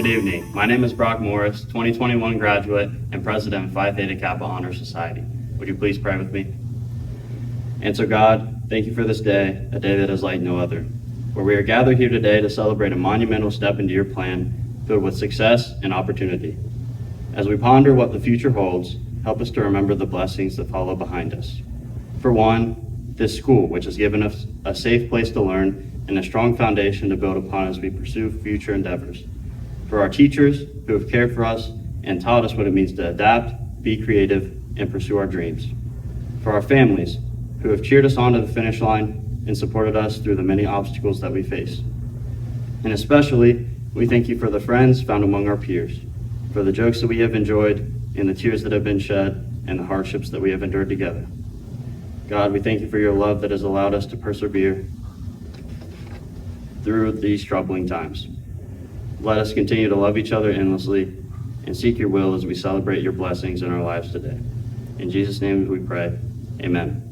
evening. My name is Brock Morris, 2021 graduate and president of Phi Theta Kappa Honor Society. Would you please pray with me? And so God, thank you for this day, a day that is like no other, where we are gathered here today to celebrate a monumental step into your plan filled with success and opportunity. As we ponder what the future holds, help us to remember the blessings that follow behind us. For one, this school, which has given us a safe place to learn and a strong foundation to build upon as we pursue future endeavors. For our teachers who have cared for us and taught us what it means to adapt, be creative, and pursue our dreams. For our families who have cheered us on to the finish line and supported us through the many obstacles that we face. And especially, we thank you for the friends found among our peers, for the jokes that we have enjoyed and the tears that have been shed and the hardships that we have endured together. God, we thank you for your love that has allowed us to persevere through these troubling times. Let us continue to love each other endlessly and seek your will as we celebrate your blessings in our lives today. In Jesus' name we pray, amen.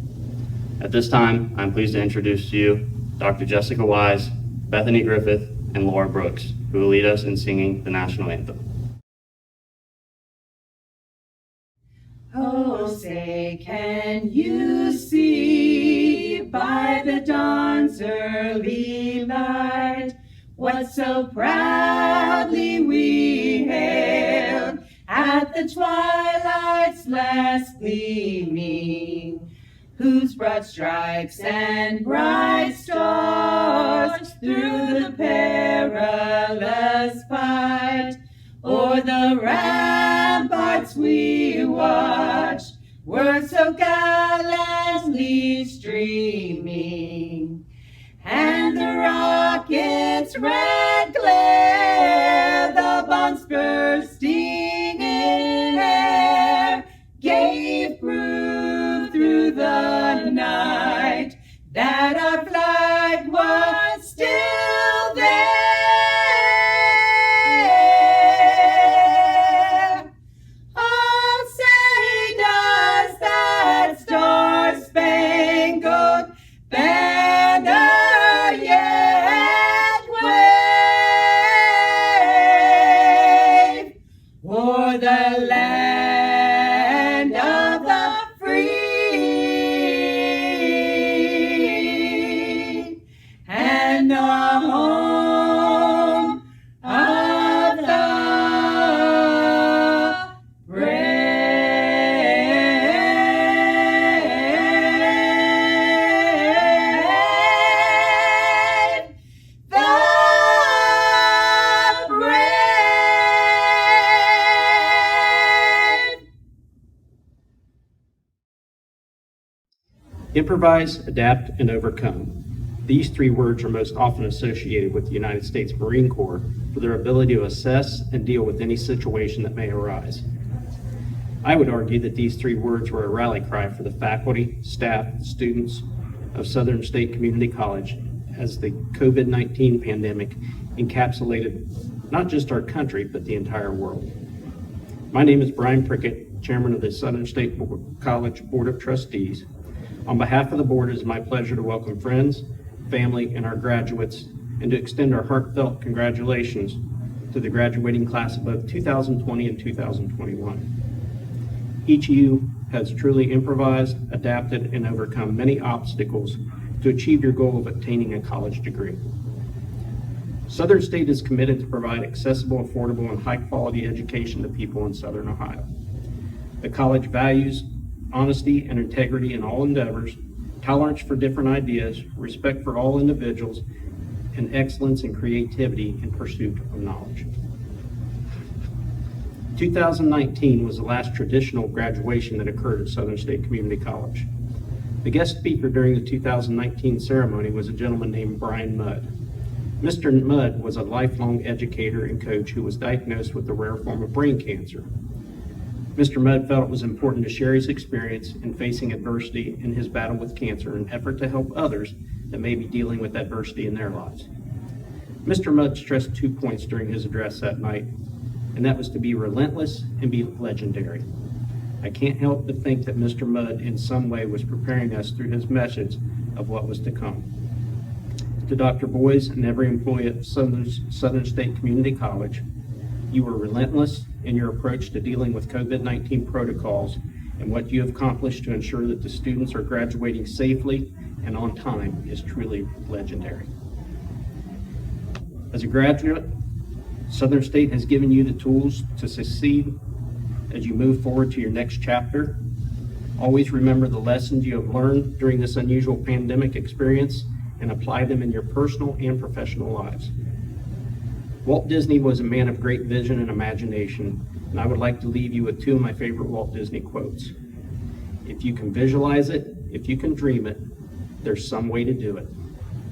At this time, I'm pleased to introduce to you Dr. Jessica Wise, Bethany Griffith, and Laura Brooks, who will lead us in singing the national anthem. Oh, say, can you see by the dawn's early light what so proudly we hailed at the twilight's last gleaming, whose broad stripes and bright stars through the perilous fight o'er the ramparts we watched were so gallantly streaming, and the rocket's red glare, the bombs bursting in air, gave proof through the night that our flag was still there. Improvise, adapt, and overcome. These three words are most often associated with the United States Marine Corps for their ability to assess and deal with any situation that may arise. I would argue that these three words were a rally cry for the faculty, staff, students of Southern State Community College as the COVID-19 pandemic encapsulated not just our country, but the entire world. My name is Brian Prickett, Chairman of the Southern State College Board of Trustees. On behalf of the board, it is my pleasure to welcome friends, family, and our graduates, and to extend our heartfelt congratulations to the graduating class of both 2020 and 2021. Each of you has truly improvised, adapted, and overcome many obstacles to achieve your goal of obtaining a college degree. Southern State is committed to provide accessible, affordable, and high-quality education to people in Southern Ohio. The college values honesty and integrity in all endeavors, tolerance for different ideas, respect for all individuals, and excellence and creativity in pursuit of knowledge. 2019 was the last traditional graduation that occurred at Southern State Community College. The guest speaker during the 2019 ceremony was a gentleman named Brian Mudd. Mr. Mudd was a lifelong educator and coach who was diagnosed with a rare form of brain cancer. Mr. Mudd felt it was important to share his experience in facing adversity in his battle with cancer in an effort to help others that may be dealing with adversity in their lives. Mr. Mudd stressed 2 points during his address that night, and that was to be relentless and be legendary. I can't help but think that Mr. Mudd in some way was preparing us through his message of what was to come. To Dr. Boyes and every employee at Southern State Community College, You were relentless in your approach to dealing with COVID-19 protocols, and what you have accomplished to ensure that the students are graduating safely and on time is truly legendary. As a graduate, Southern State has given you the tools to succeed as you move forward to your next chapter. Always remember the lessons you have learned during this unusual pandemic experience and apply them in your personal and professional lives. Walt Disney was a man of great vision and imagination, and I would like to leave you with two of my favorite Walt Disney quotes. If you can visualize it, if you can dream it, there's some way to do it.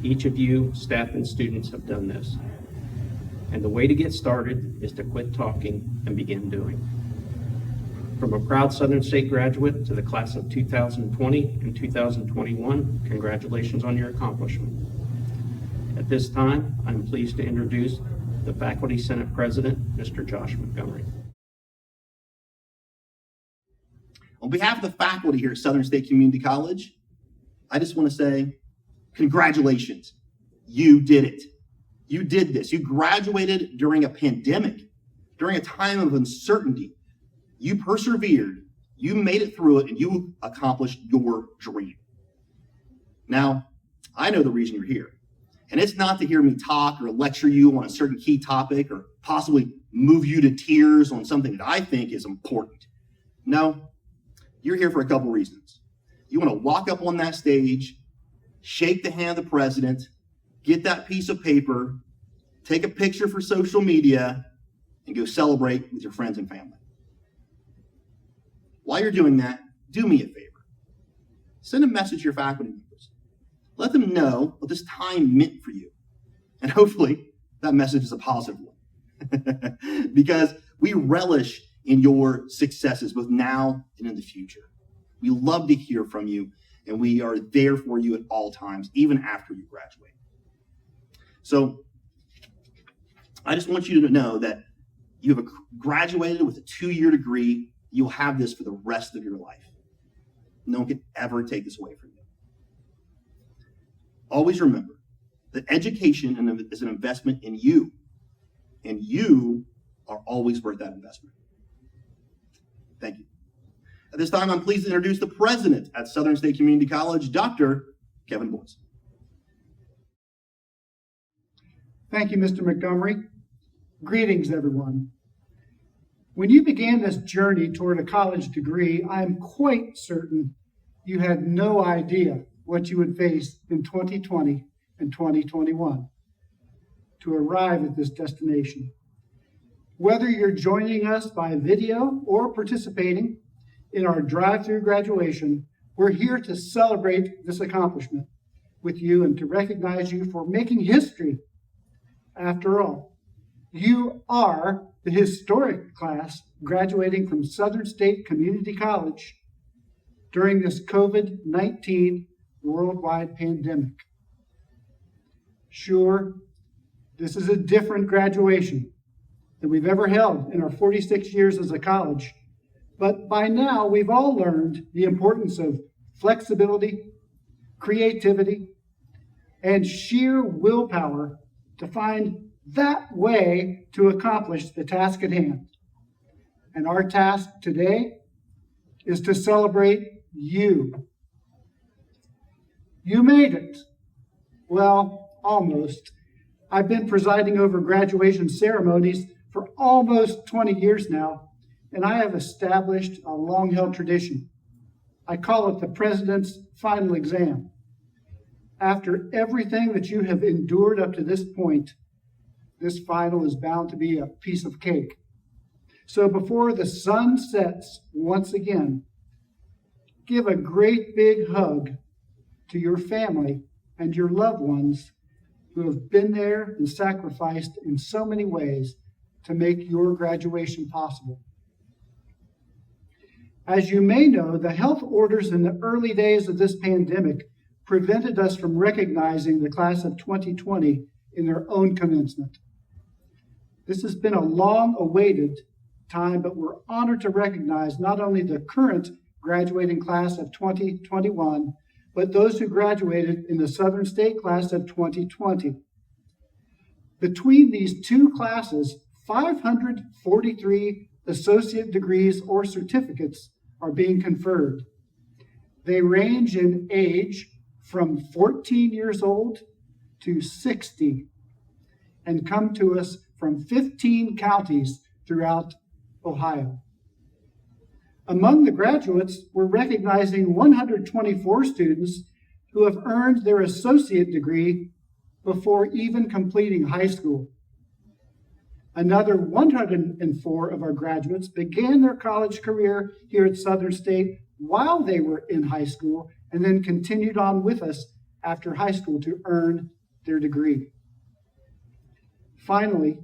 Each of you, staff and students, have done this. And the way to get started is to quit talking and begin doing. From a proud Southern State graduate to the class of 2020 and 2021, congratulations on your accomplishment. At this time, I'm pleased to introduce the Faculty Senate President, Mr. Josh Montgomery. On behalf of the faculty here at Southern State Community College, I just want to say, congratulations. You did it. You did this. You graduated during a pandemic, during a time of uncertainty. You persevered, you made it through it, and you accomplished your dream. Now, I know the reason you're here, and it's not to hear me talk or lecture you on a certain key topic or possibly move you to tears on something that I think is important. No, you're here for a couple reasons. You want to walk up on that stage, shake the hand of the president, get that piece of paper, take a picture for social media, and go celebrate with your friends and family. While you're doing that, do me a favor. Send a message to your faculty members. Let them know what this time meant for you. And hopefully that message is a positive one. Because we relish in your successes, both now and in the future. We love to hear from you, and we are there for you at all times, even after you graduate. So I just want you to know that you have graduated with a 2-year degree. You'll have this for the rest of your life. No one can ever take this away from you. Always remember that education is an investment in you, and you are always worth that investment. Thank you. At this time, I'm pleased to introduce the president at Southern State Community College, Dr. Kevin Boyce. Thank you, Mr. Montgomery. Greetings, everyone. When you began this journey toward a college degree, I'm quite certain you had no idea what you would face in 2020 and 2021 to arrive at this destination. Whether you're joining us by video or participating in our drive-through graduation, we're here to celebrate this accomplishment with you and to recognize you for making history. After all, you are the historic class graduating from Southern State Community College during this COVID-19 worldwide pandemic. Sure, this is a different graduation than we've ever held in our 46 years as a college, but by now we've all learned the importance of flexibility, creativity, and sheer willpower to find that way to accomplish the task at hand. And our task today is to celebrate you. You made it. Well, almost. I've been presiding over graduation ceremonies for almost 20 years now, and I have established a long-held tradition. I call it the President's Final Exam. After everything that you have endured up to this point, this final is bound to be a piece of cake. So before the sun sets once again, give a great big hug to your family and your loved ones who have been there and sacrificed in so many ways to make your graduation possible. As you may know, the health orders in the early days of this pandemic prevented us from recognizing the class of 2020 in their own commencement. This has been a long-awaited time, but we're honored to recognize not only the current graduating class of 2021, but those who graduated in the Southern State class of 2020. Between these two classes, 543 associate degrees or certificates are being conferred. They range in age from 14 years old to 60 and come to us from 15 counties throughout Ohio. Among the graduates, we're recognizing 124 students who have earned their associate degree before even completing high school. Another 104 of our graduates began their college career here at Southern State while they were in high school and then continued on with us after high school to earn their degree. Finally,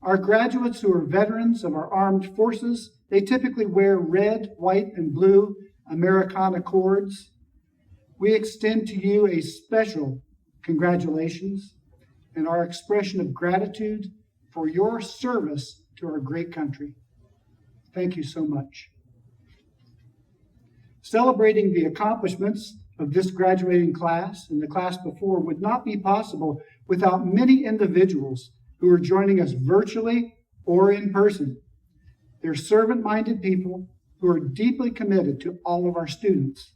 our graduates who are veterans of our armed forces, they typically wear red, white, and blue Americana cords. We extend to you a special congratulations and our expression of gratitude for your service to our great country. Thank you so much. Celebrating the accomplishments of this graduating class and the class before would not be possible without many individuals who are joining us virtually or in person. They're servant-minded people who are deeply committed to all of our students.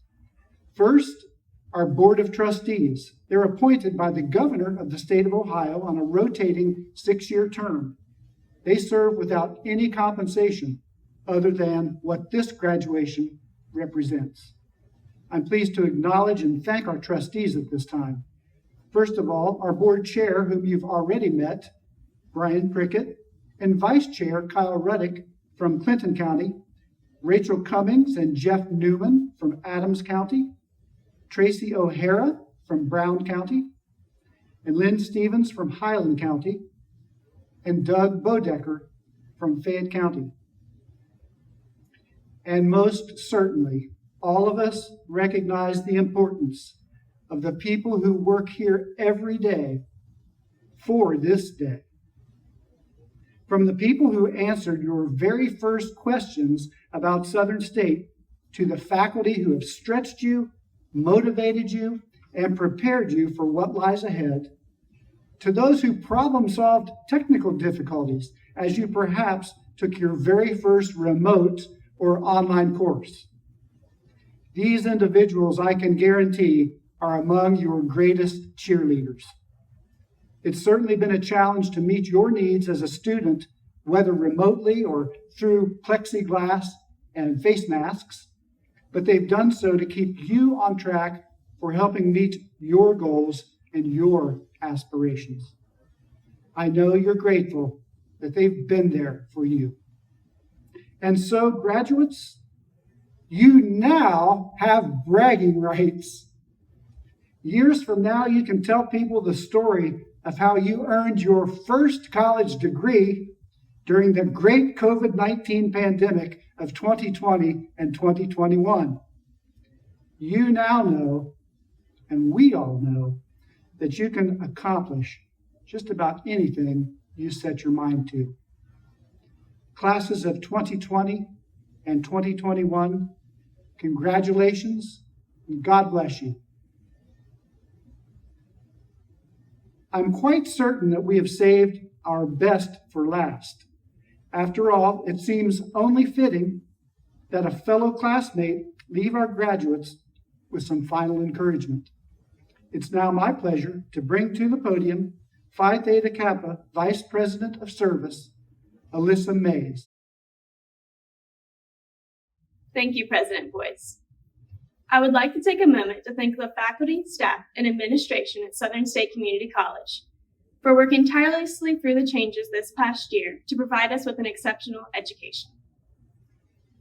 First, our Board of Trustees. They're appointed by the governor of the state of Ohio on a rotating 6-year term. They serve without any compensation other than what this graduation represents. I'm pleased to acknowledge and thank our trustees at this time. First of all, our board chair, whom you've already met, Brian Prickett, and vice chair, Kyle Ruddick from Clinton County, Rachel Cummings and Jeff Newman from Adams County, Tracy O'Hara from Brown County, and Lynn Stevens from Highland County, and Doug Bodecker from Fayette County. And most certainly, all of us recognize the importance of the people who work here every day for this day. From the people who answered your very first questions about Southern State to the faculty who have stretched you, motivated you, and prepared you for what lies ahead, to those who problem-solved technical difficulties as you perhaps took your very first remote or online course. These individuals, I can guarantee, are among your greatest cheerleaders. It's certainly been a challenge to meet your needs as a student, whether remotely or through plexiglass and face masks, but they've done so to keep you on track for helping meet your goals and your aspirations. I know you're grateful that they've been there for you. And so, graduates, you now have bragging rights. Years from now, you can tell people the story of how you earned your first college degree during the great COVID-19 pandemic of 2020 and 2021. You now know, and we all know, that you can accomplish just about anything you set your mind to. Classes of 2020 and 2021, congratulations and God bless you. I'm quite certain that we have saved our best for last. After all, it seems only fitting that a fellow classmate leave our graduates with some final encouragement. It's now my pleasure to bring to the podium Phi Theta Kappa Vice President of Service, Alyssa Mays. Thank you, President Boyce. I would like to take a moment to thank the faculty, staff, and administration at Southern State Community College for working tirelessly through the changes this past year to provide us with an exceptional education.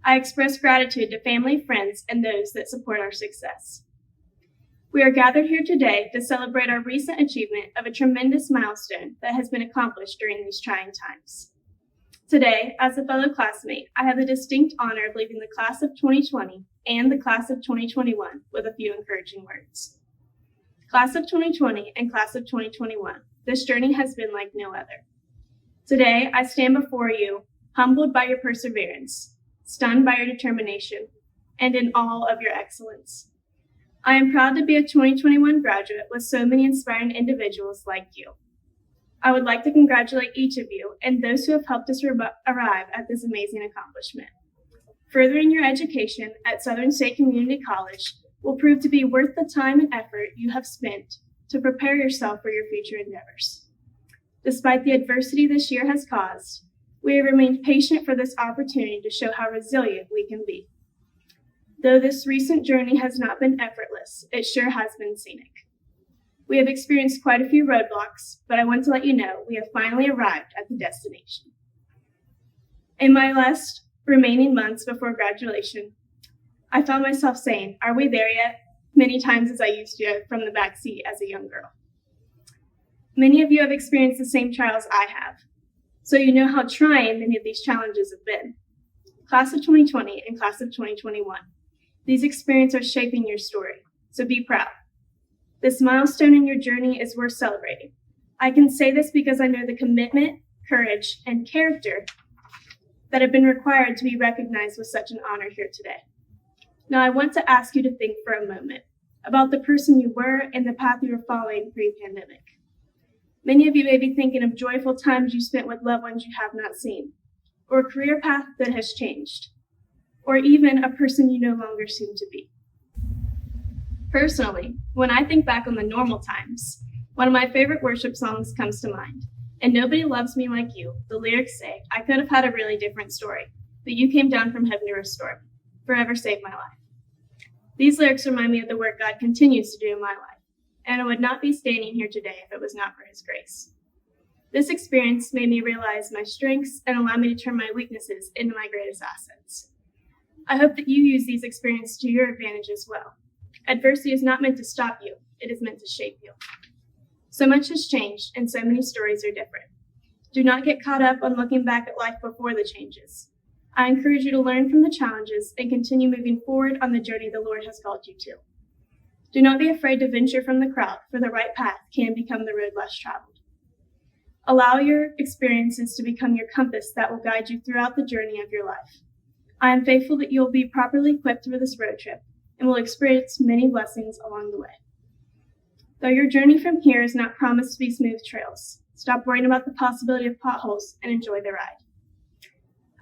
I express gratitude to family, friends, and those that support our success. We are gathered here today to celebrate our recent achievement of a tremendous milestone that has been accomplished during these trying times. Today, as a fellow classmate, I have the distinct honor of leaving the class of 2020 and the class of 2021 with a few encouraging words. Class of 2020 and class of 2021, this journey has been like no other. Today, I stand before you, humbled by your perseverance, stunned by your determination, and in awe of your excellence. I am proud to be a 2021 graduate with so many inspiring individuals like you. I would like to congratulate each of you and those who have helped us arrive at this amazing accomplishment. Furthering your education at Southern State Community College will prove to be worth the time and effort you have spent to prepare yourself for your future endeavors. Despite the adversity this year has caused, we have remained patient for this opportunity to show how resilient we can be. Though this recent journey has not been effortless, it sure has been scenic. We have experienced quite a few roadblocks, but I want to let you know we have finally arrived at the destination. In my last remaining months before graduation, I found myself saying, "Are we there yet?" many times as I used to from the back seat as a young girl. Many of you have experienced the same trials I have, so you know how trying many of these challenges have been. Class of 2020 and class of 2021, these experiences are shaping your story, so be proud. This milestone in your journey is worth celebrating. I can say this because I know the commitment, courage, and character that have been required to be recognized with such an honor here today. Now, I want to ask you to think for a moment about the person you were and the path you were following pre-pandemic. Many of you may be thinking of joyful times you spent with loved ones you have not seen, or a career path that has changed, or even a person you no longer seem to be. Personally, when I think back on the normal times, one of my favorite worship songs comes to mind. "And Nobody Loves Me Like You." The lyrics say, "I could have had a really different story, but you came down from heaven to restore me. Forever saved my life." These lyrics remind me of the work God continues to do in my life, and I would not be standing here today if it was not for His grace. This experience made me realize my strengths and allow me to turn my weaknesses into my greatest assets. I hope that you use these experiences to your advantage as well. Adversity is not meant to stop you, it is meant to shape you. So much has changed, and so many stories are different. Do not get caught up on looking back at life before the changes. I encourage you to learn from the challenges and continue moving forward on the journey the Lord has called you to. Do not be afraid to venture from the crowd, for the right path can become the road less traveled. Allow your experiences to become your compass that will guide you throughout the journey of your life. I am faithful that you will be properly equipped for this road trip and will experience many blessings along the way. Though your journey from here is not promised to be smooth trails, stop worrying about the possibility of potholes and enjoy the ride.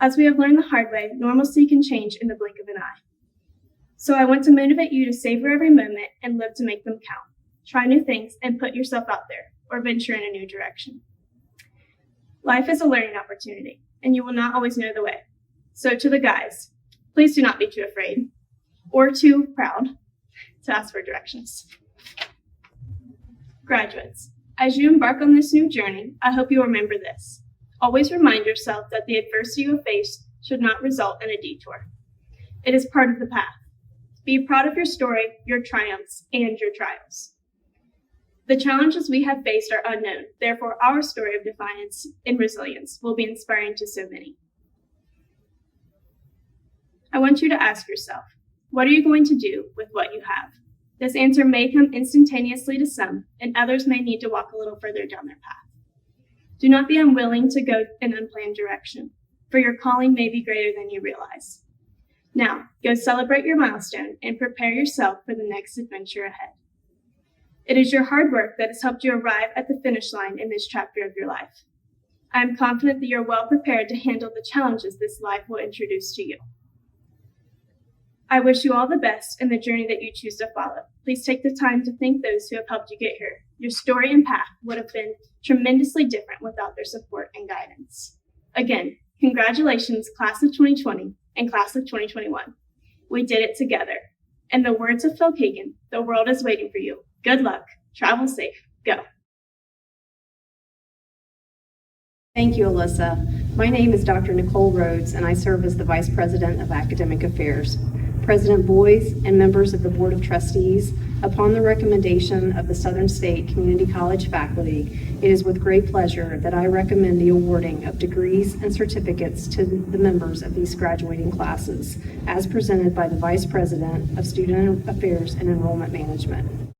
As we have learned the hard way, normalcy can change in the blink of an eye. So I want to motivate you to savor every moment and live to make them count. Try new things and put yourself out there, or venture in a new direction. Life is a learning opportunity, and you will not always know the way. So to the guys, please do not be too afraid or too proud to ask for directions. Graduates, as you embark on this new journey, I hope you remember this. Always remind yourself that the adversity you face should not result in a detour. It is part of the path. Be proud of your story, your triumphs, and your trials. The challenges we have faced are unknown, therefore our story of defiance and resilience will be inspiring to so many. I want you to ask yourself, what are you going to do with what you have? This answer may come instantaneously to some, and others may need to walk a little further down their path. Do not be unwilling to go in an unplanned direction, for your calling may be greater than you realize. Now, go celebrate your milestone and prepare yourself for the next adventure ahead. It is your hard work that has helped you arrive at the finish line in this chapter of your life. I am confident that you are well prepared to handle the challenges this life will introduce to you. I wish you all the best in the journey that you choose to follow. Please take the time to thank those who have helped you get here. Your story and path would have been tremendously different without their support and guidance. Again, congratulations, class of 2020 and class of 2021. We did it together. In the words of Phil Kagan, the world is waiting for you. Good luck. Travel safe. Go. Thank you, Alyssa. My name is Dr. Nicole Rhodes, and I serve as the Vice President of Academic Affairs. President Boyes and members of the Board of Trustees, upon the recommendation of the Southern State Community College faculty, it is with great pleasure that I recommend the awarding of degrees and certificates to the members of these graduating classes, as presented by the Vice President of Student Affairs and Enrollment Management.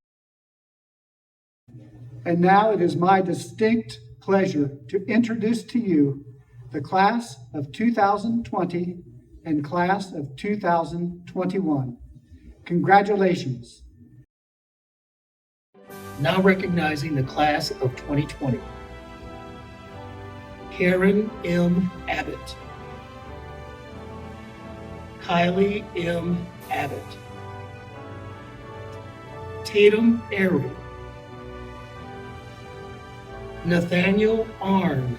And now it is my distinct pleasure to introduce to you the class of 2020 and class of 2021. Congratulations. Now recognizing the class of 2020. Karen M. Abbott. Kylie M. Abbott. Tatum Airy. Nathaniel Arn.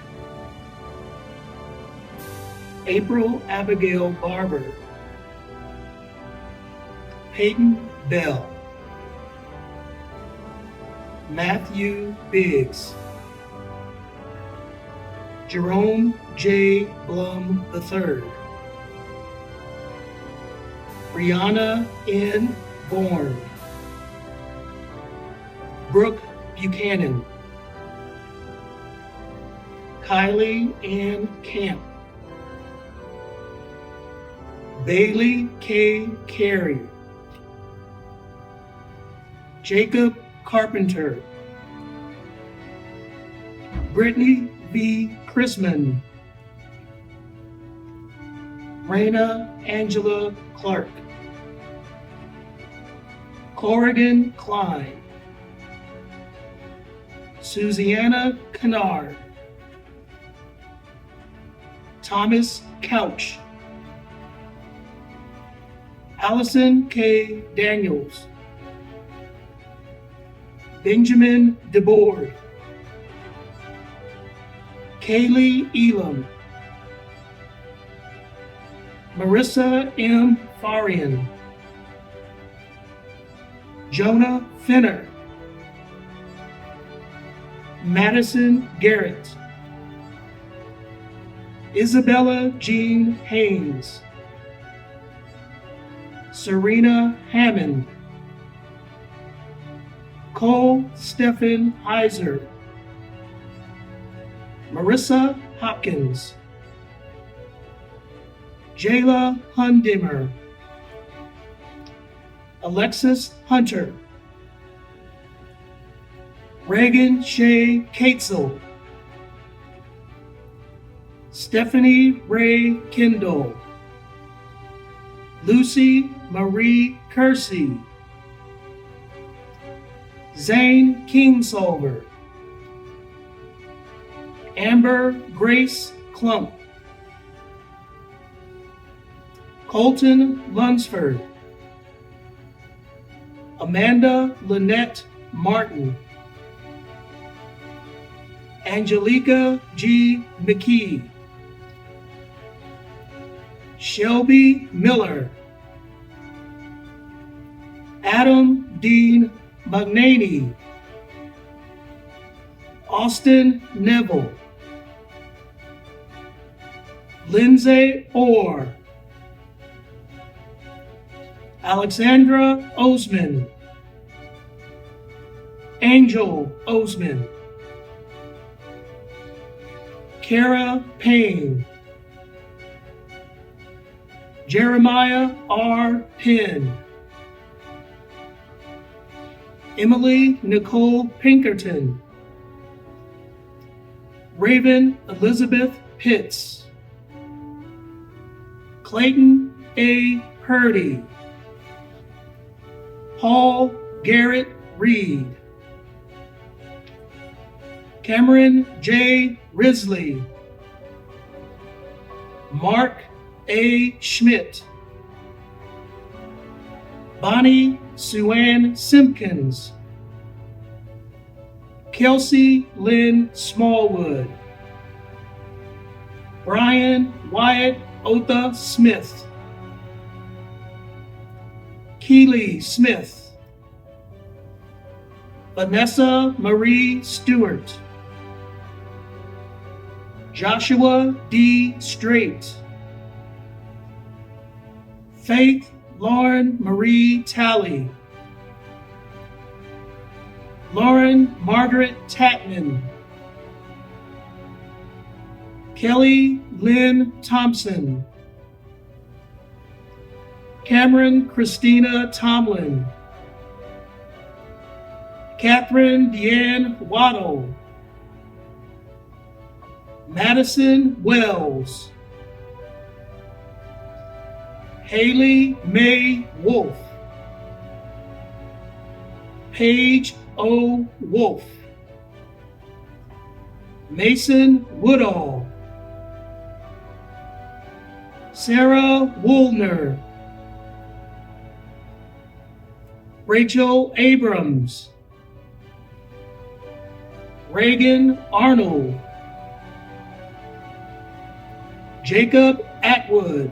April Abigail Barber. Peyton Bell. Matthew Biggs. Jerome J. Blum III. Brianna N. Bourne. Brooke Buchanan. Kylie Ann Camp. Bailey K. Carey. Jacob Carpenter. Brittany V. Chrisman. Raina Angela Clark. Corrigan Klein. Susanna Kennard. Thomas Couch. Allison K. Daniels. Benjamin DeBoard. Kaylee Elam. Marissa M. Farian. Jonah Finner. Madison Garrett. Isabella Jean Haynes. Serena Hammond. Cole Stephen Heiser. Marissa Hopkins. Jayla Hundimmer. Alexis Hunter. Reagan Shea Katzel. Stephanie Ray Kendall. Lucy Marie Kersey. Zane Kingsolver. Amber Grace Klump. Colton Lunsford. Amanda Lynette Martin. Angelica G. McKee. Shelby Miller. Adam Dean Magnani. Austin Neville. Lindsay Orr. Alexandra Osman. Angel Osman. Kara Payne. Jeremiah R. Penn. Emily Nicole Pinkerton. Raven Elizabeth Pitts. Clayton A. Purdy. Paul Garrett Reed. Cameron J. Risley. Mark A. Schmidt. Bonnie Suann Simpkins. Kelsey Lynn Smallwood. Brian Wyatt Otha Smith. Keely Smith. Vanessa Marie Stewart. Joshua D. Straight. Faith Lauren Marie Talley. Lauren Margaret Tatman. Kelly Lynn Thompson. Cameron Christina Tomlin. Catherine Deanne Waddle. Madison Wells. Haley May Wolf. Paige O. Wolf. Mason Woodall. Sarah Woolner, Rachel Abrams, Reagan Arnold, Jacob Atwood,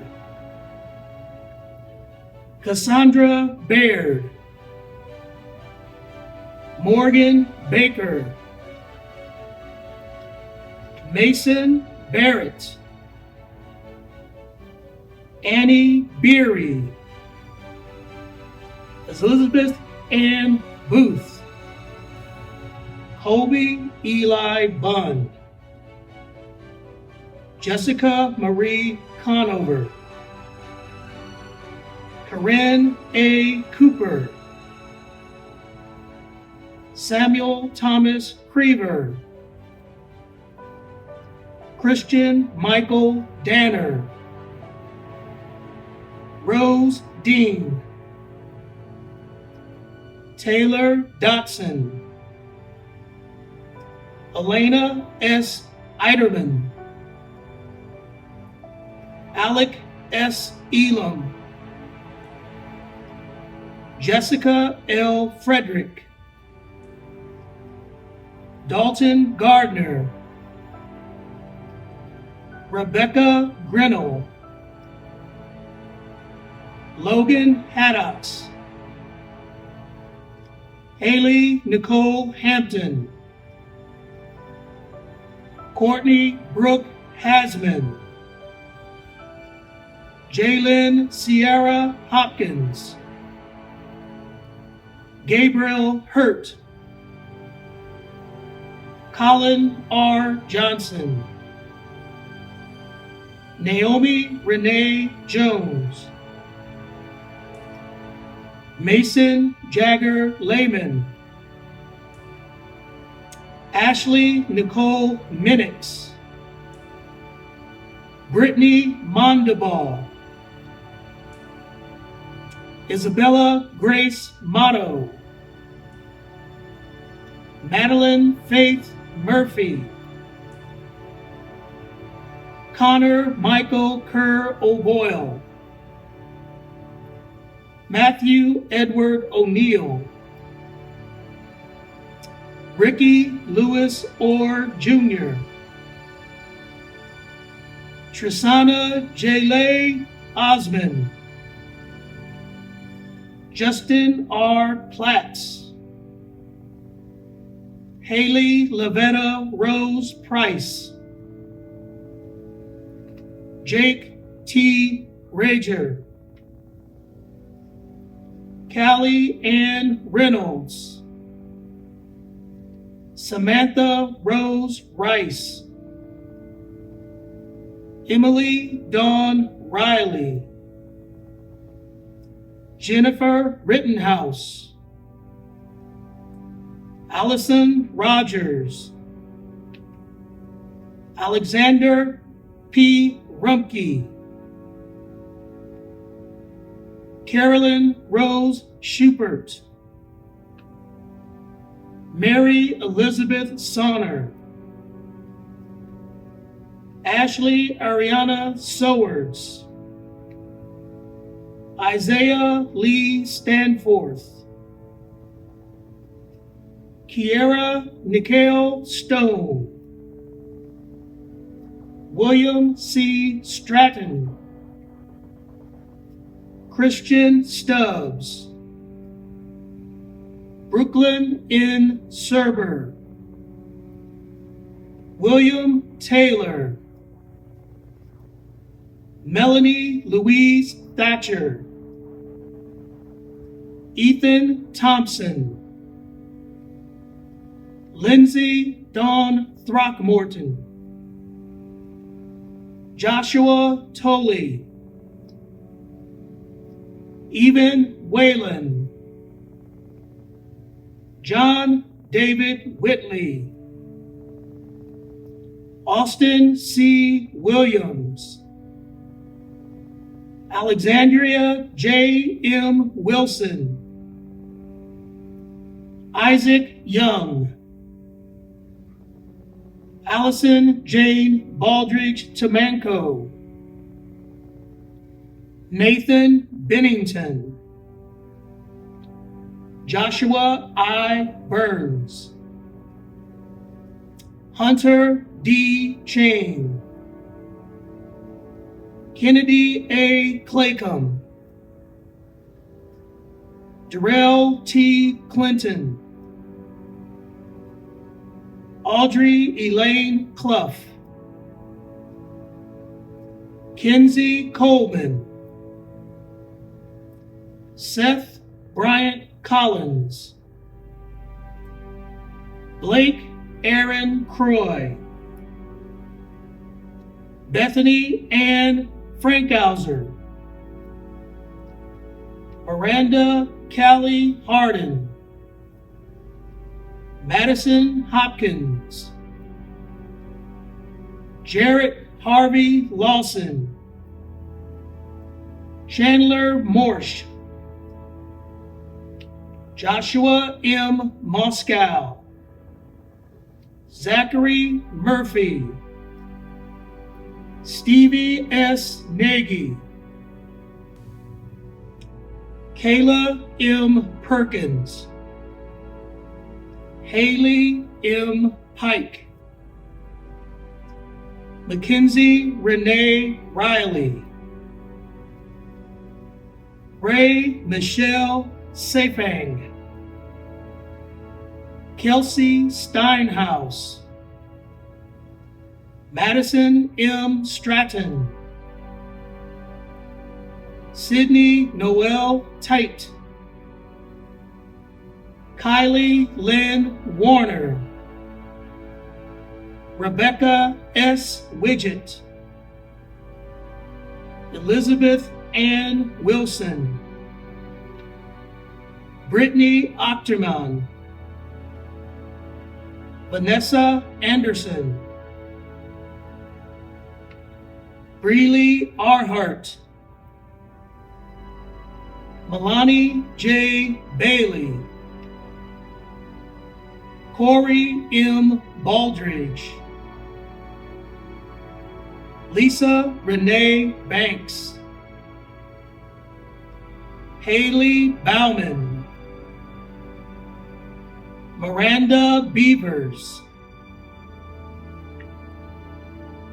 Cassandra Baird, Morgan Baker, Mason Barrett, Annie Beery, Elizabeth Ann Booth, Colby Eli Bund, Jessica Marie Conover, Corinne A. Cooper, Samuel Thomas Creever, Christian Michael Danner, Rose Dean, Taylor Dotson, Elena S. Eiderman, Alec S. Elam, Jessica L. Frederick, Dalton Gardner, Rebecca Grinnell, Logan Haddocks, Haley Nicole Hampton, Courtney Brooke Hasman, Jalen Sierra Hopkins, Gabriel Hurt, Colin R. Johnson, Naomi Renee Jones, Mason Jagger Lehman, Ashley Nicole Minix, Brittany Mondabal, Isabella Grace Motto, Madeline Faith Murphy, Connor Michael Kerr O'Boyle, Matthew Edward O'Neill, Ricky Lewis Orr Jr., Trisana Jalay Osmond, Justin R. Platts, Haley Lavetta Rose Price, Jake T. Rager, Callie Ann Reynolds, Samantha Rose Rice, Emily Dawn Riley, Jennifer Rittenhouse, Allison Rogers, Alexander P. Rumpke, Carolyn Rose Schubert, Mary Elizabeth Sonner, Ashley Ariana Sowards, Isaiah Lee Stanforth, Kiera Nikhil Stone, William C. Stratton, Christian Stubbs, Brooklyn N. Serber, William Taylor, Melanie Louise Thatcher, Ethan Thompson, Lindsay Dawn Throckmorton, Joshua Tolley, Even Whalen, John David Whitley, Austin C. Williams, Alexandria J. M. Wilson, Isaac Young, Allison Jane Baldridge Tamanco, Nathan Bennington, Joshua I. Burns, Hunter D. Chain, Kennedy A. Claycomb, Darrell T. Clinton, Audrey Elaine Clough, Kenzie Coleman, Seth Bryant Collins, Blake Aaron Croy, Bethany Ann Frankhauser, Miranda Callie Harden, Madison Hopkins, Jarrett Harvey Lawson, Chandler Morsch, Joshua M. Moscow, Zachary Murphy, Stevie S. Nagy, Kayla M. Perkins, Haley M. Pike, Mackenzie Renee Riley, Ray Michelle Sefang, Kelsey Steinhaus, Madison M. Stratton, Sydney Noel Tate, Kylie Lynn Warner, Rebecca S. Widget, Elizabeth Ann Wilson, Brittany Ochterman, Vanessa Anderson, Breely Arhart, Milani J. Bailey, Corey M. Baldridge, Lisa Renee Banks, Haley Bauman, Miranda Beavers,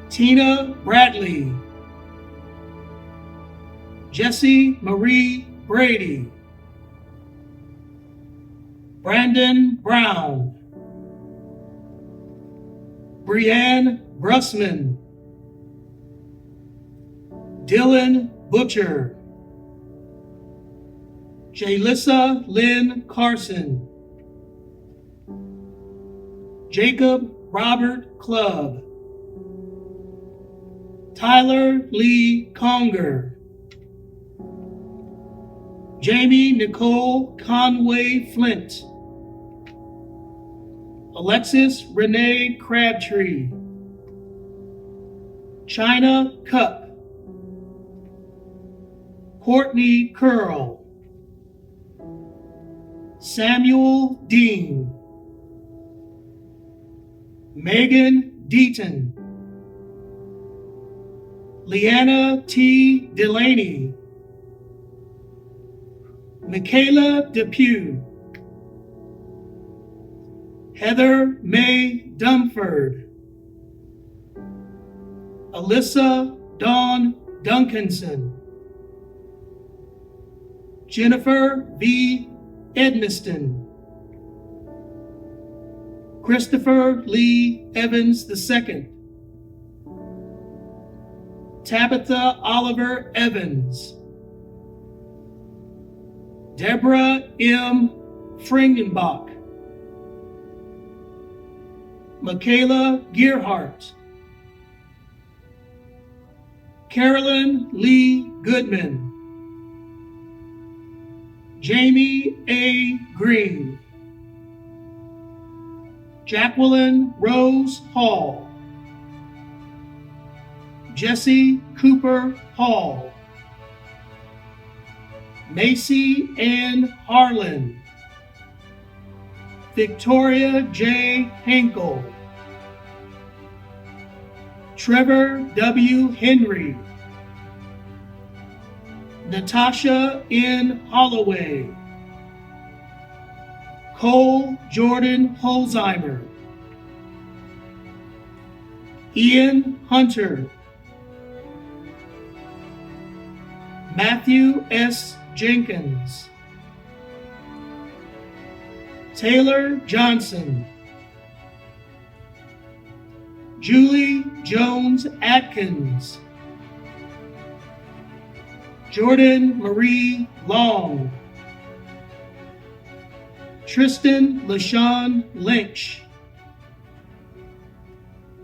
Tina Bradley, Jessie Marie Brady, Brandon Brown, Brianne Brussman, Dylan Butcher, Jalissa Lynn Carson, Jacob Robert Clubb, Tyler Lee Conger, Jamie Nicole Conway Flint, Alexis Renee Crabtree, China Cup, Courtney Curl, Samuel Dean, Megan Deaton, Leanna T. Delaney, Michaela Depew, Heather May Dumford, Alyssa Dawn Duncanson, Jennifer V. Edmiston, Christopher Lee Evans II, Tabitha Oliver Evans, Deborah M. Fringenbach, Michaela Gearhart, Carolyn Lee Goodman, Jamie A. Green, Jacqueline Rose Hall, Jesse Cooper Hall, Macy Ann Harlan, Victoria J. Hinkle, Trevor W. Henry, Natasha N. Holloway, Cole Jordan Holzheimer, Ian Hunter, Matthew S. Jenkins, Taylor Johnson, Julie Jones Atkins, Jordan Marie Long, Tristan LaShawn Lynch,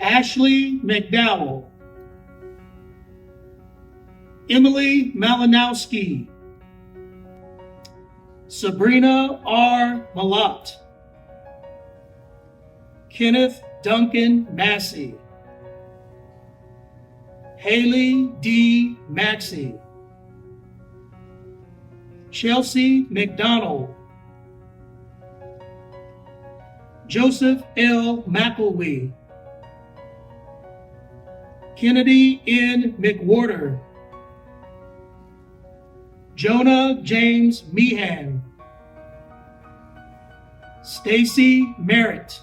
Ashley McDowell, Emily Malinowski, Sabrina R. Malott, Kenneth Duncan Massey, Haley D. Maxey, Chelsea McDonald, Joseph L. McElwee, Kennedy N. McWhorter, Jonah James Meehan, Stacy Merritt,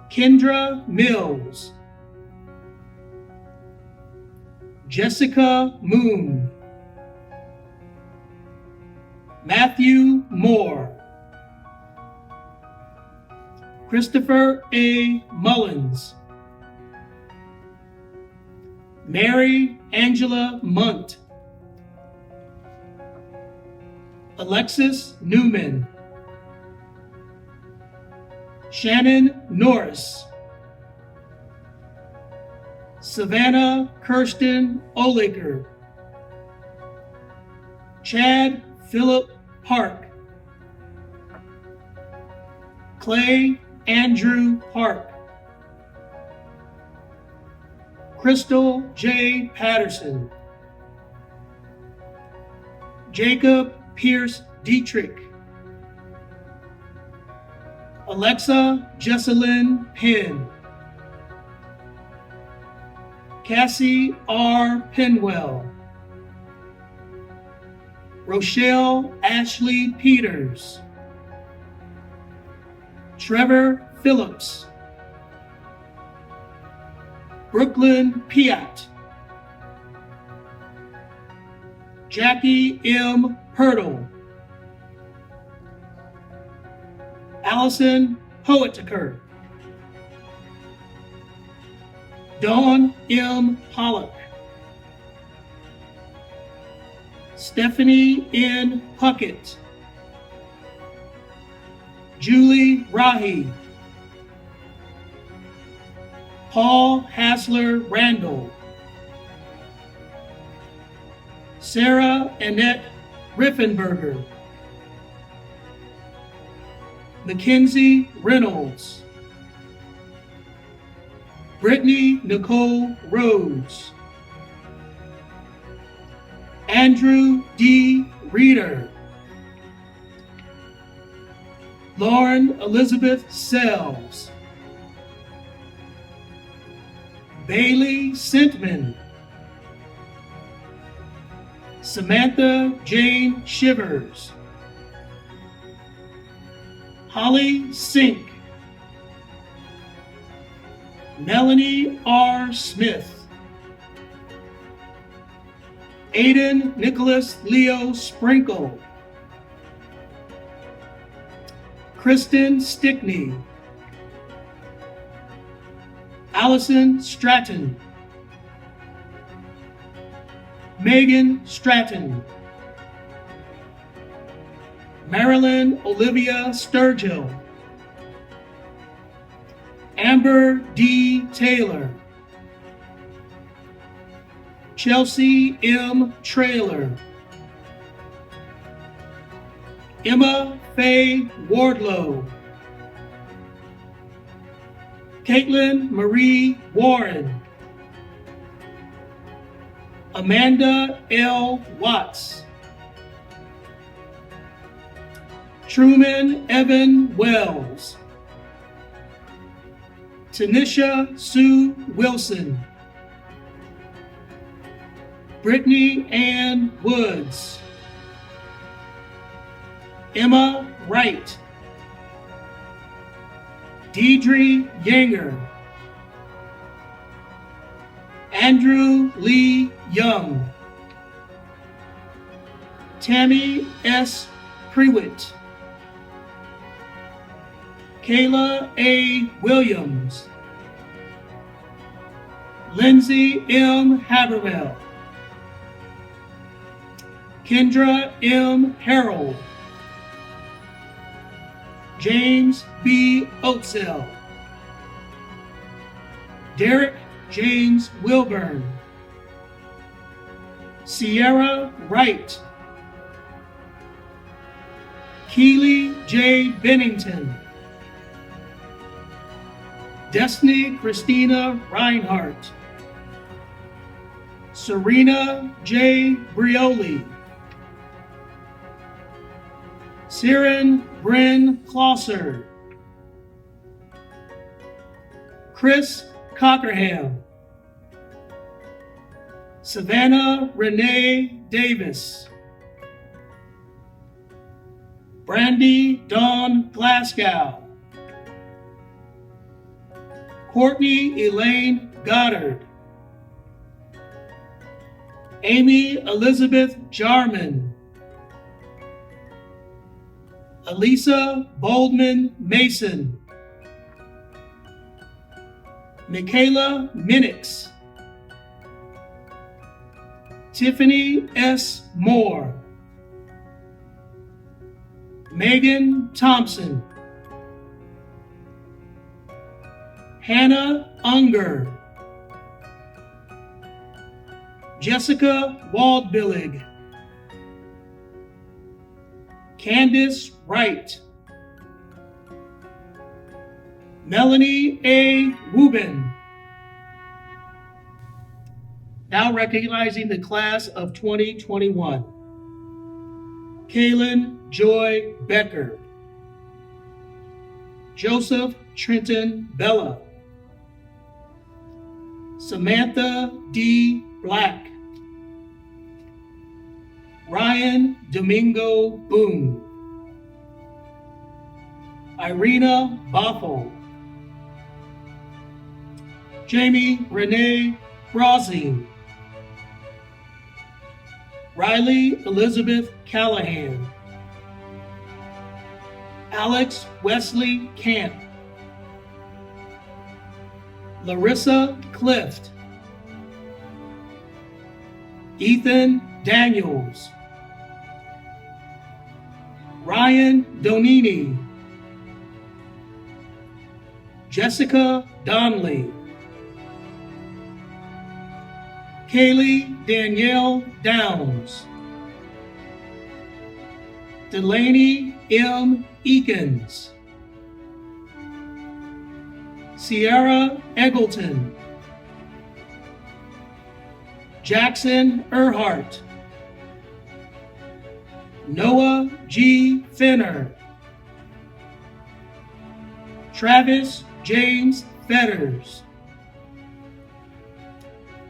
Kendra Mills, Jessica Moon, Matthew Moore, Christopher A. Mullins, Mary Angela Munt, Alexis Newman, Shannon Norris, Savannah Kirsten Olaker, Chad Philip Park, Clay Andrew Park, Crystal J. Patterson, Jacob Pierce Dietrich, Alexa Jesselyn Penn, Cassie R. Penwell, Rochelle Ashley Peters, Trevor Phillips, Brooklyn Piat, Jackie M. Hurdle, Allison Poetiker, Dawn M. Pollock, Stephanie N. Puckett, Julie Rahi, Paul Hassler Randall, Sarah Annette Riffenberger, Mackenzie Reynolds, Brittany Nicole Rhodes, Andrew D. Reeder, Lauren Elizabeth Sells, Bailey Sentman, Samantha Jane Shivers, Holly Sink, Melanie R. Smith, Aiden Nicholas Leo Sprinkle, Kristen Stickney, Allison Stratton, Megan Stratton, Marilyn Olivia Sturgill, Amber D. Taylor, Chelsea M. Traylor, Emma Faye Wardlow, Caitlin Marie Warren, Amanda L. Watts, Truman Evan Wells, Tanisha Sue Wilson, Brittany Ann Woods, Emma Wright, Deidre Yanger, Andrew Lee Young, Tammy S. Prewitt, Kayla A. Williams, Lindsay M. Habermel, Kendra M. Harold, James B. Oatsell, Derek James Wilburn, Sierra Wright, Keely J. Bennington, Destiny Christina Reinhardt, Serena J. Brioli, Siren Bryn Closser, Chris Cockerham, Savannah Renee Davis, Brandy Dawn Glasgow, Courtney Elaine Goddard, Amy Elizabeth Jarman, Elisa Boldman Mason, Michaela Minix, Tiffany S. Moore, Megan Thompson, Hannah Unger, Jessica Waldbillig, Candace Wright, Melanie A. Wubin. Now recognizing the class of 2021. Kaylin Joy Becker, Joseph Trenton Bella, Samantha D. Black, Ryan Domingo Boone, Irina Boffel, Jamie Renee Brozing, Riley Elizabeth Callahan, Alex Wesley Camp, Larissa Clift, Ethan Daniels, Ryan Donini, Jessica Donnelly, Kaylee Danielle Downs, Delaney M. Eakins, Sierra Eggleton, Jackson Earhart, Noah G. Finner, Travis James Fetters,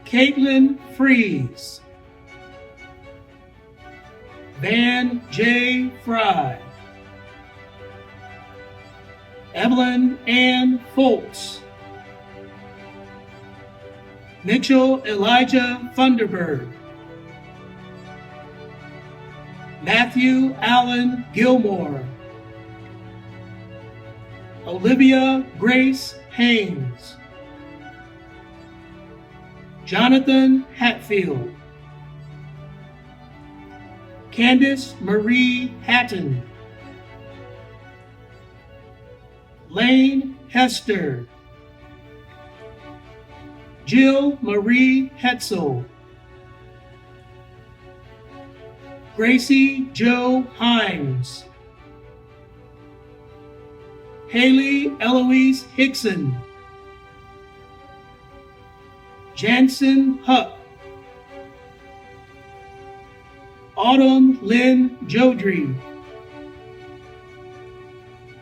Caitlin Fries, Van J. Fry, Evelyn Ann Foltz, Mitchell Elijah Funderburg, Matthew Allen Gilmore, Olivia Grace Haynes, Jonathan Hatfield, Candace Marie Hatton, Lane Hester, Jill Marie Hetzel, Gracie Jo Himes, Haley Eloise Hickson, Jansen Huck, Autumn Lynn Jodry,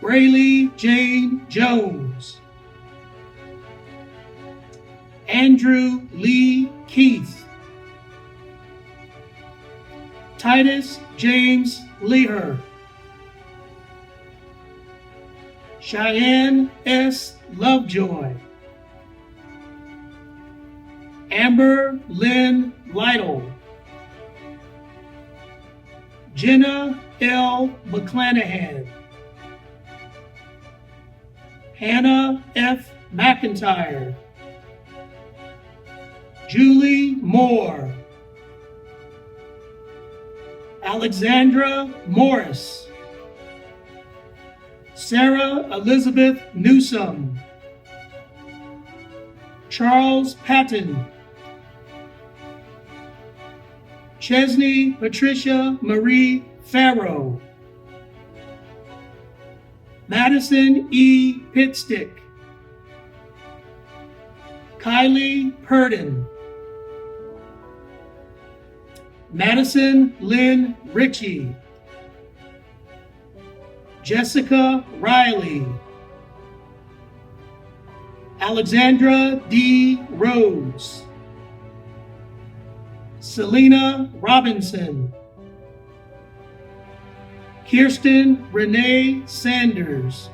Braylee Jane Jones, Andrew Lee Keith, Titus James Leher, Cheyenne S. Lovejoy, Amber Lynn Lytle, Jenna L. McClanahan, Hannah F. McIntyre, Julie Moore, Alexandra Morris, Sarah Elizabeth Newsom, Charles Patton, Chesney Patricia Marie Farrow, Madison E. Pitstick, Kylie Purdon, Madison Lynn Ritchie, Jessica Riley, Alexandra D. Rhodes, Selena Robinson, Kirsten Renee Sanders,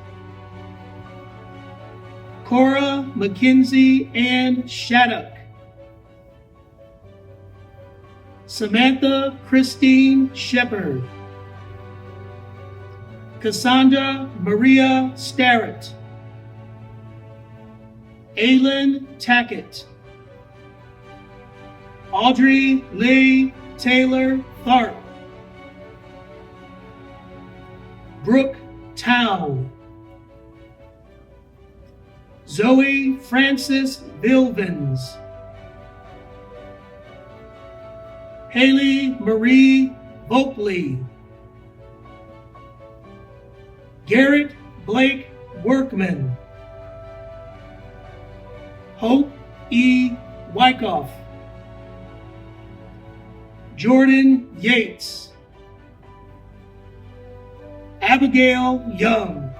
Cora McKenzie Ann Shattuck, Samantha Christine Shepard, Cassandra Maria Starrett, Aylin Tackett, Audrey Lee Taylor Tharp, Brooke Town, Zoe Francis Vilvins, Haley Marie Vopley, Garrett Blake Workman, Hope E. Wyckoff, Jordan Yates, Abigail Young,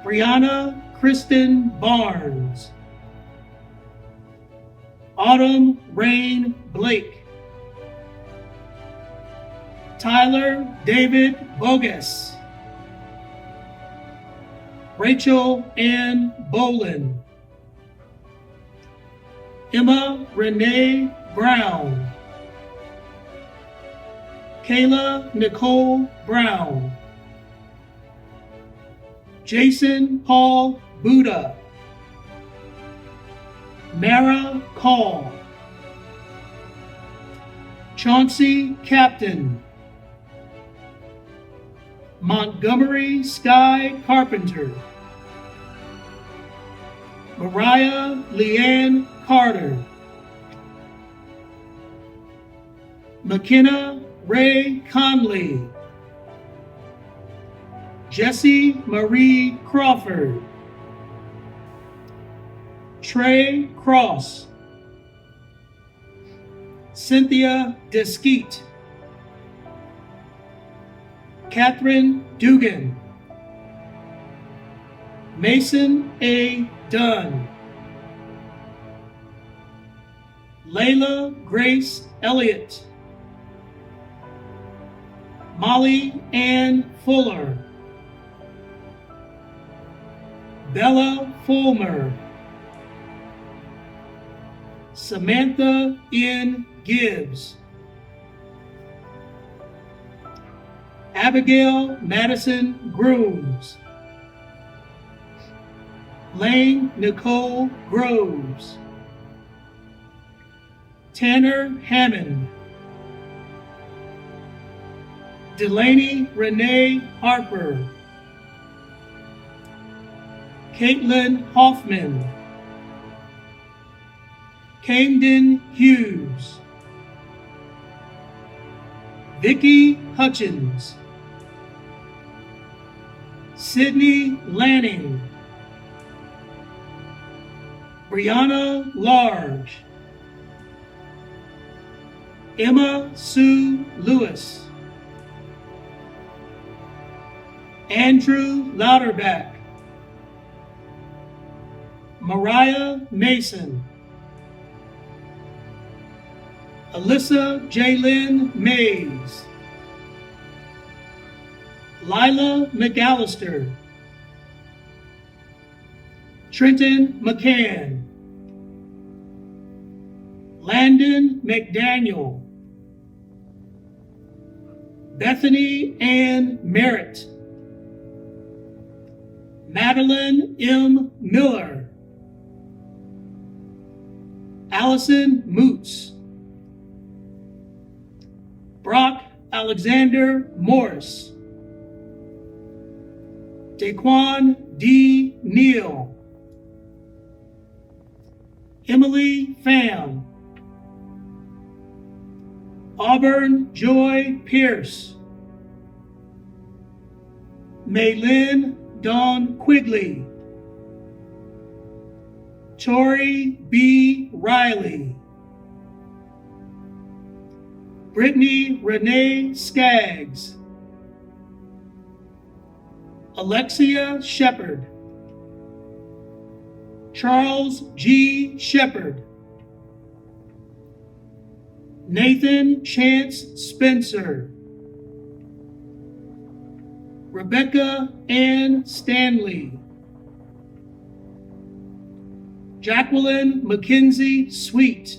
Brianna Kristen Barnes, Autumn Rain Blake, Tyler David Bogus, Rachel Ann Bolin, Emma Renee Brown, Kayla Nicole Brown, Jason Paul Buddha, Mara Call, Chauncey Captain, Montgomery Sky Carpenter, Mariah Leanne Carter, McKenna Ray Conley, Jessie Marie Crawford, Trey Cross, Cynthia Deskeet, Catherine Dugan, Mason A. Dunn, Layla Grace Elliott, Molly Ann Fuller, Bella Fulmer, Samantha N. Gibbs, Abigail Madison Grooms, Lane Nicole Groves, Tanner Hammond, Delaney Renee Harper, Caitlin Hoffman, Camden Hughes, Vicki Hutchins, Sydney Lanning, Brianna Large, Emma Sue Lewis, Andrew Lauterbach, Mariah Mason, Alyssa Jaylyn Mays, Lila McAllister, Trenton McCann, Landon McDaniel, Bethany Ann Merritt, Madeline M. Miller, Allison Moots, Brock Alexander Morris, Daquan D. Neal, Emily Pham, Auburn Joy Pierce, Maylin Dawn Quigley, Tori B. Riley, Brittany Renee Skaggs, Alexia Shepard, Charles G. Shepard, Nathan Chance Spencer, Rebecca Ann Stanley, Jacqueline Mackenzie Sweet,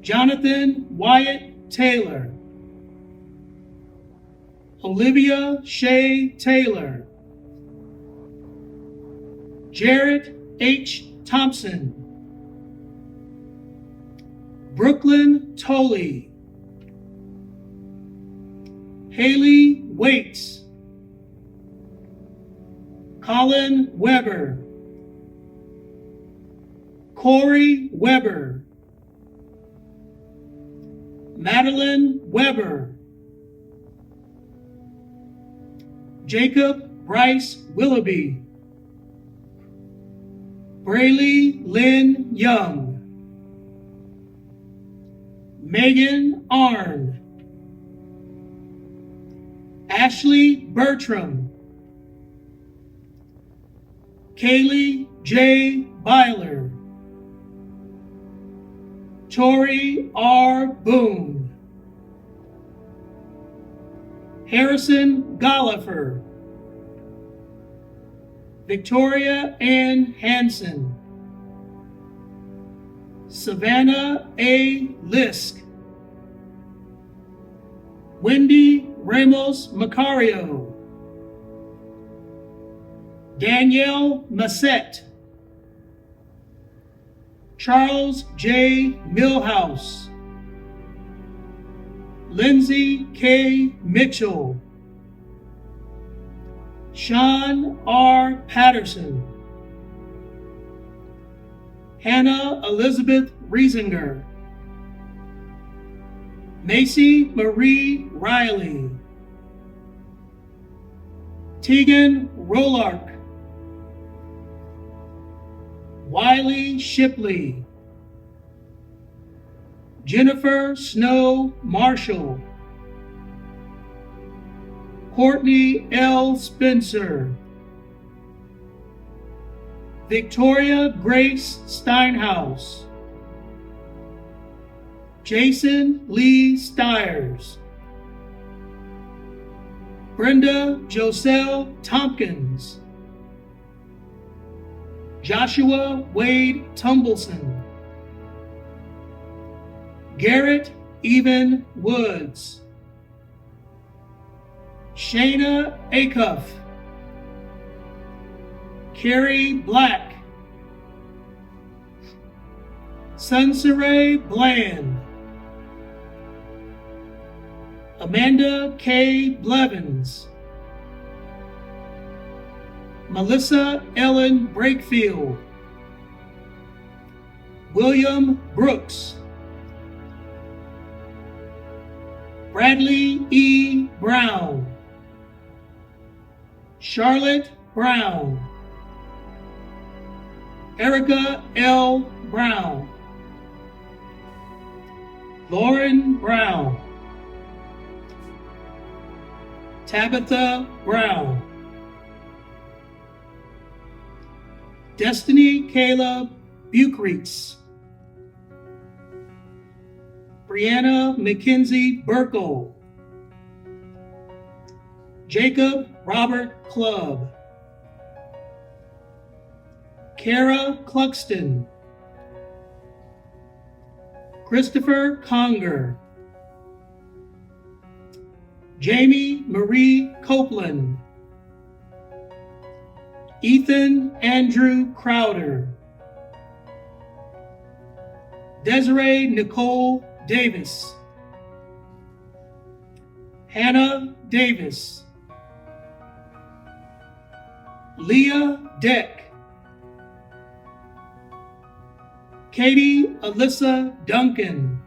Jonathan Wyatt Taylor, Olivia Shea Taylor, Jarrett H. Thompson, Brooklyn Tolley, Haley Waits, Colin Weber, Corey Weber, Madeline Weber, Jacob Bryce Willoughby, Braylee Lynn Young, Megan Arn, Ashley Bertram, Kaylee J. Byler, Tori R. Boone, Harrison Gollifer, Victoria Ann Hansen, Savannah A. Lisk, Wendy Ramos Macario, Danielle Massette, Charles J. Millhouse, Lindsay K. Mitchell, Sean R. Patterson, Hannah Elizabeth Riesinger, Macy Marie Riley, Tegan Rolark, Wiley Shipley, Jennifer Snow Marshall, Courtney L. Spencer, Victoria Grace Steinhaus, Jason Lee Stiers, Brenda Joselle Tompkins, Joshua Wade Tumbleson, Garrett Even Woods, Shayna Acuff, Carrie Black, Sunsaray Bland, Amanda K. Blevins, Melissa Ellen Brakefield, William Brooks, Bradley E. Brown, Charlotte Brown, Erica L. Brown, Lauren Brown, Tabitha Brown, Destiny Caleb Bucreeks, Brianna Mackenzie Burkle, Jacob Robert Clubb, Kara Cluxton, Christopher Conger, Jamie Marie Copeland, Ethan Andrew Crowder, Desiree Nicole Davis, Hannah Davis, Leah Deck, Katie Alyssa Duncan,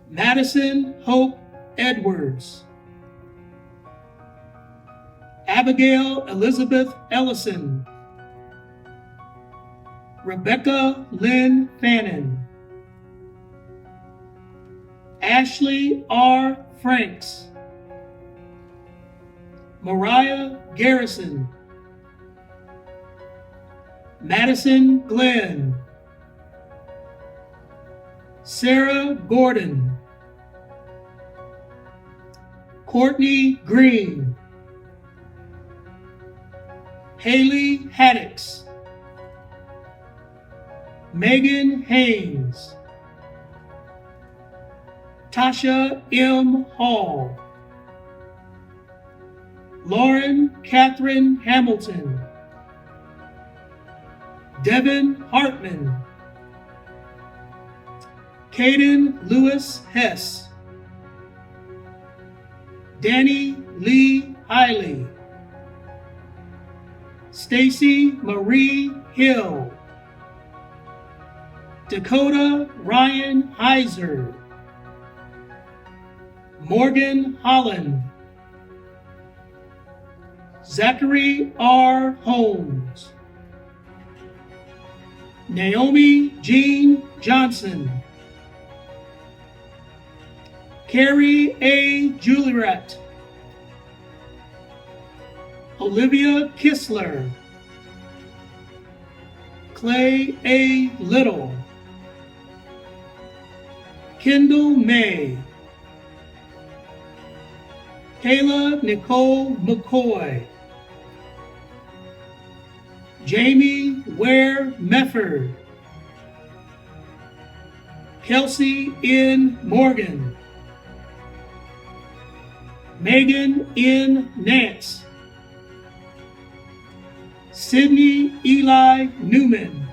Madison Hope Edwards, Abigail Elizabeth Ellison, Rebecca Lynn Fannin, Ashley R. Franks, Mariah Garrison, Madison Glenn, Sarah Gordon, Courtney Green, Haley Haddix, Megan Haynes, Tasha M. Hall, Lauren Catherine Hamilton, Devin Hartman, Caden Lewis Hess, Danny Lee Hiley, Stacy Marie Hill, Dakota Ryan Heiser, Morgan Holland, Zachary R. Holmes, Naomi Jean Johnson, Carrie A. Juliet, Olivia Kistler, Clay A. Little, Kendall May, Kayla Nicole McCoy, Jamie Ware Mefford, Kelsey N. Morgan, Megan N. Nance, Sydney Eli Newman,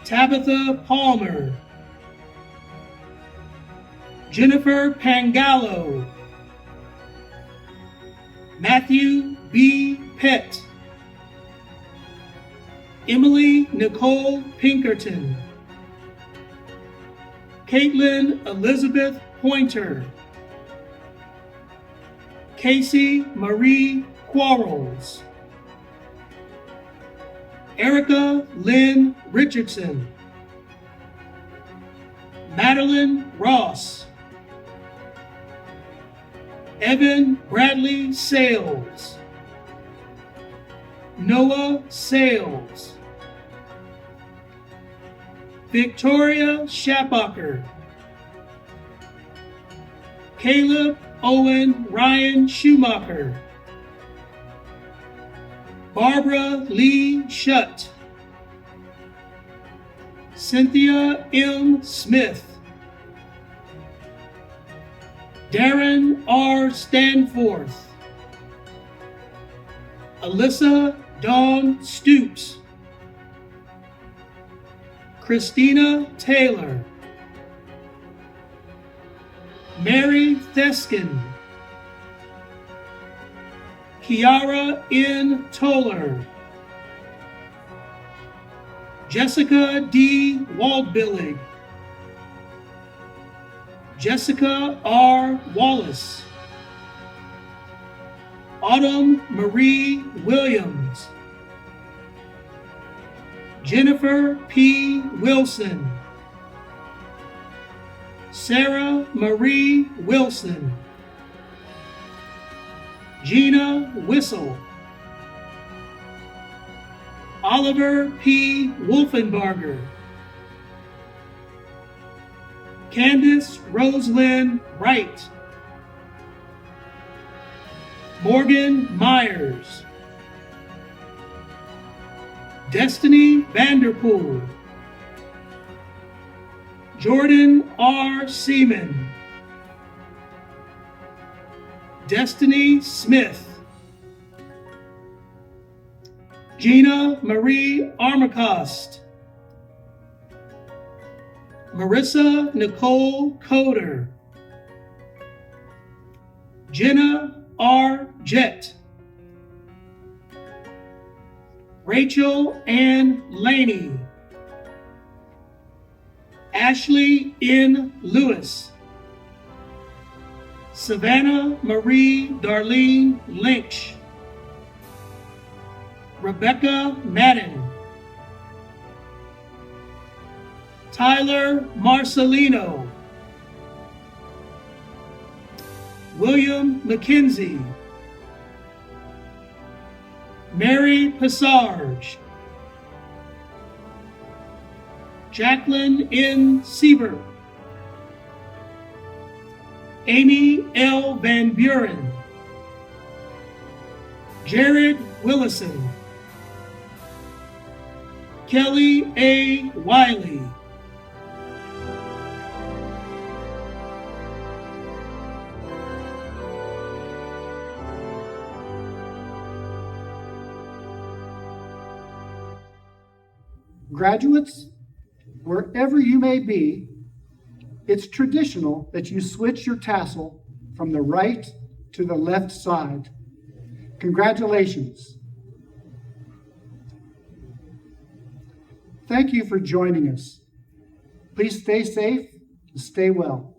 Tabitha Palmer, Jennifer Pangallo, Matthew B. Pett, Emily Nicole Pinkerton, Caitlin Elizabeth Pointer, Casey Marie Quarles, Erica Lynn Richardson, Madeline Ross, Evan Bradley Sales, Noah Sales, Victoria Schapacher, Caleb Owen Ryan Schumacher, Barbara Lee Shutt, Cynthia M. Smith, Darren R. Stanforth, Alyssa Dawn Stoops, Christina Taylor, Mary Theskin, Kiara N. Toller, Jessica D. Waldbillig, Jessica R. Wallace, Autumn Marie Williams, Jennifer P. Wilson, Sarah Marie Wilson, Gina Whistle, Oliver P. Wolfenbarger, Candace Roselyn Wright. Morgan Myers. Destiny Vanderpool. Jordan R. Seaman. Destiny Smith. Gina Marie Armacost. Marissa Nicole Coder. Jenna R. Jett. Rachel Ann Laney. Ashley N. Lewis. Savannah Marie Darlene Lynch. Rebecca Madden. Tyler Marcelino. William McKenzie. Mary Passarge. Jacqueline N. Siebert. Amy L. Van Buren. Jared Willison. Kelly A. Wiley. Graduates, wherever you may be, it's traditional that you switch your tassel from the right to the left side. Congratulations. Thank you for joining us. Please stay safe and stay well.